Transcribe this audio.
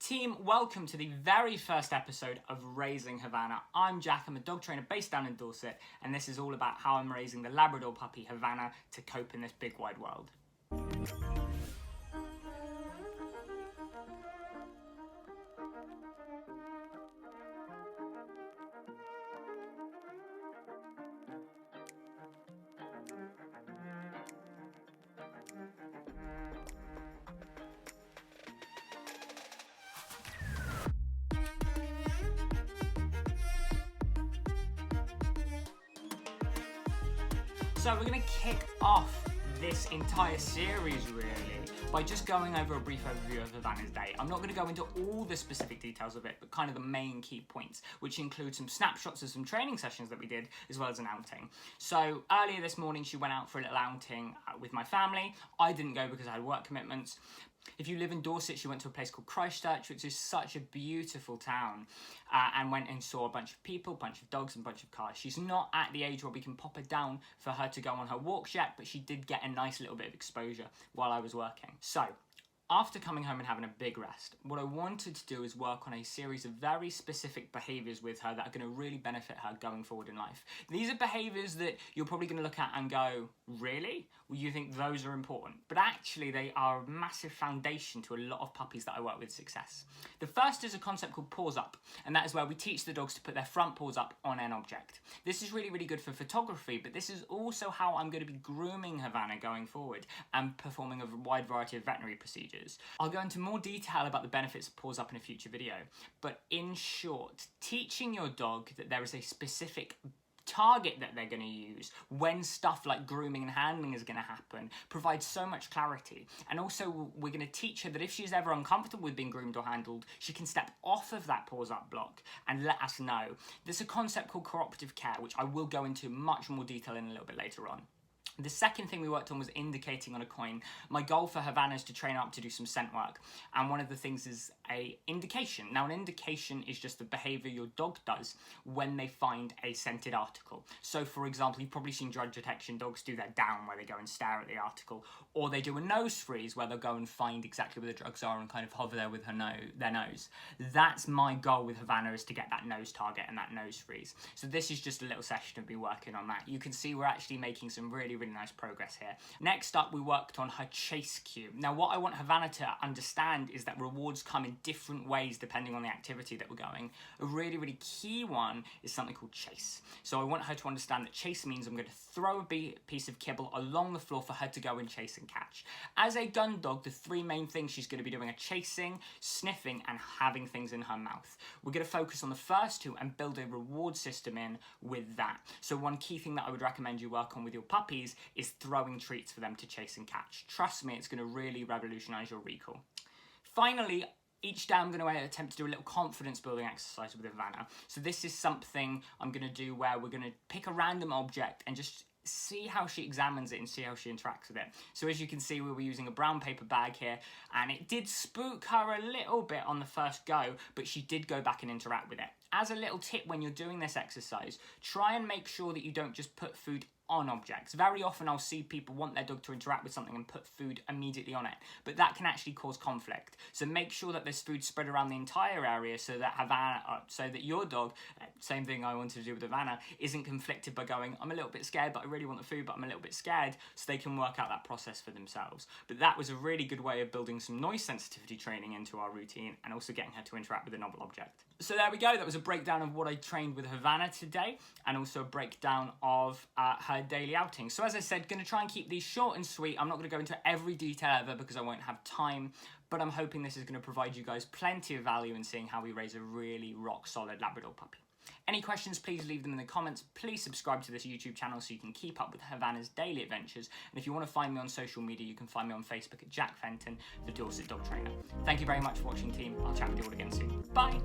Team, welcome to the very first episode of Raising Havana. I'm Jack, I'm a dog trainer based down in Dorset, and this is all about how I'm raising the Labrador puppy Havana to cope in this big wide world. So we're going to kick off this entire series really by just going over a brief overview of Havana's day. I'm not going to go into all the specific details of it, but kind of the main key points, which include some snapshots of some training sessions that we did, as well as an outing. So earlier this morning, she went out for a little outing with my family. I didn't go because I had work commitments. If you live in Dorset, she went to a place called Christchurch, which is such a beautiful town, and went and saw a bunch of people, a bunch of dogs, and a bunch of cars. She's not at the age where we can pop her down for her to go on her walks yet, but she did get a nice little bit of exposure while I was working. So, after coming home and having a big rest, what I wanted to do is work on a series of very specific behaviours with her that are going to really benefit her going forward in life. These are behaviours that you're probably going to look at and go, really? Well, you think those are important? But actually, they are a massive foundation to a lot of puppies that I work with success. The first is a concept called paws up, and that is where we teach the dogs to put their front paws up on an object. This is really, really good for photography, but this is also how I'm going to be grooming Havana going forward and performing a wide variety of veterinary procedures. I'll go into more detail about the benefits of paws up in a future video, but in short, teaching your dog that there is a specific target that they're going to use when stuff like grooming and handling is going to happen provides so much clarity. And also we're going to teach her that if she's ever uncomfortable with being groomed or handled, she can step off of that paws up block and let us know. There's a concept called cooperative care, which I will go into much more detail in a little bit later on. The second thing we worked on was indicating on a coin. My goal for Havana is to train her up to do some scent work, and one of the things is a indication. Now, an indication is just the behaviour your dog does when they find a scented article. So, for example, you've probably seen drug detection dogs do their down, where they go and stare at the article, or they do a nose freeze, where they'll go and find exactly where the drugs are and kind of hover there with their nose. That's my goal with Havana, is to get that nose target and that nose freeze. So this is just a little session of me working on that. You can see we're actually making some really nice progress here. Next up, we worked on her chase cue. Now, what I want Havana to understand is that rewards come in different ways depending on the activity that we're going. A really key one is something called chase. So I want her to understand that chase means I'm going to throw a piece of kibble along the floor for her to go and chase and catch. As a gun dog, the three main things she's going to be doing are chasing, sniffing, and having things in her mouth. We're going to focus on the first two and build a reward system in with that. So one key thing that I would recommend you work on with your puppies is throwing treats for them to chase and catch. Trust me, it's going to really revolutionise your recall. Finally, each day I'm going to attempt to do a little confidence building exercise with Havana. So this is something I'm going to do where we're going to pick a random object and just see how she examines it and see how she interacts with it. So as you can see, we were using a brown paper bag here, and it did spook her a little bit on the first go, but she did go back and interact with it. As a little tip when you're doing this exercise, try and make sure that you don't just put food on objects. Very often I'll see people want their dog to interact with something and put food immediately on it, but that can actually cause conflict. So make sure that there's food spread around the entire area so that your dog, same thing I wanted to do with Havana, isn't conflicted by going, I'm a little bit scared, but I really want the food, but I'm a little bit scared, so they can work out that process for themselves. But that was a really good way of building some noise sensitivity training into our routine and also getting her to interact with a novel object. So there we go, that was a breakdown of what I trained with Havana today, and also a breakdown of her daily outing. So as I said, going to try and keep these short and sweet. I'm not going to go into every detail ever because I won't have time, but I'm hoping this is going to provide you guys plenty of value in seeing how we raise a really rock solid Labrador puppy. Any questions, please leave them in the comments. Please subscribe to this YouTube channel so you can keep up with Havana's daily adventures. And if you want to find me on social media, you can find me on Facebook at Jack Fenton, the Dorset Dog Trainer. Thank you very much for watching, team. I'll chat with you all again soon. Bye!